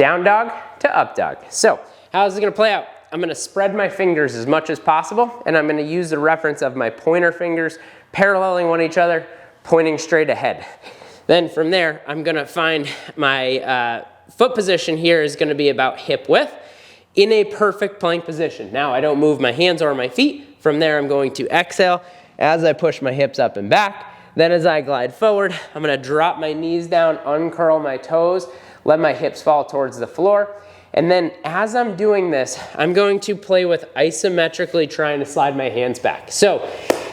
down dog to up dog. So how's it gonna play out? I'm gonna spread my fingers as much as possible, and I'm gonna use the reference of my pointer fingers paralleling one each other, pointing straight ahead. Then from there, I'm gonna find my foot position here is gonna be about hip width in a perfect plank position. Now I don't move my hands or my feet. From there, I'm going to exhale as I push my hips up and back. Then as I glide forward, I'm gonna drop my knees down, uncurl my toes, let my hips fall towards the floor. And then as I'm doing this, I'm going to play with isometrically trying to slide my hands back. So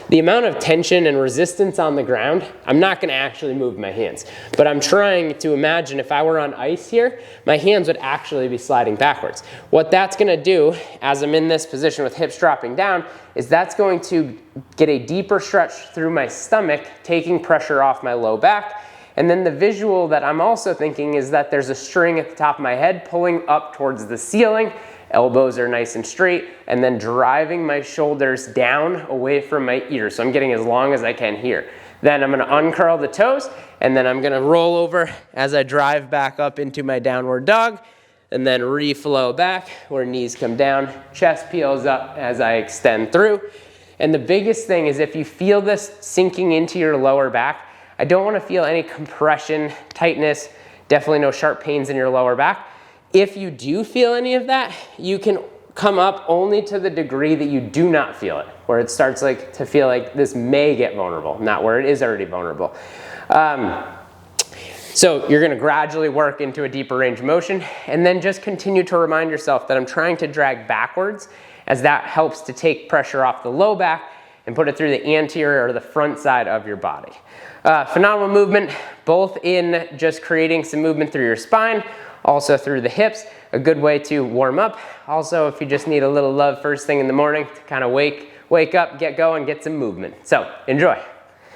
the amount of tension and resistance on the ground, I'm not gonna actually move my hands, but I'm trying to imagine if I were on ice here, my hands would actually be sliding backwards. What that's gonna do, as I'm in this position with hips dropping down, is that's going to get a deeper stretch through my stomach, taking pressure off my low back. And then the visual that I'm also thinking is that there's a string at the top of my head pulling up towards the ceiling. Elbows are nice and straight, and then driving my shoulders down away from my ears. So I'm getting as long as I can here. Then I'm gonna uncurl the toes, and then I'm gonna roll over as I drive back up into my downward dog, and then reflow back where knees come down, chest peels up as I extend through. And the biggest thing is if you feel this sinking into your lower back, I don't want to feel any compression, tightness, definitely no sharp pains in your lower back. If you do feel any of that, you can come up only to the degree that you do not feel it, where it starts to feel like this may get vulnerable, not where it is already vulnerable. So you're gonna gradually work into a deeper range of motion, and then just continue to remind yourself that I'm trying to drag backwards, as that helps to take pressure off the low back and put it through the anterior or the front side of your body. Phenomenal movement, both in just creating some movement through your spine, also through the hips, a good way to warm up. Also, if you just need a little love first thing in the morning to kind of wake up, get going, get some movement. So, enjoy.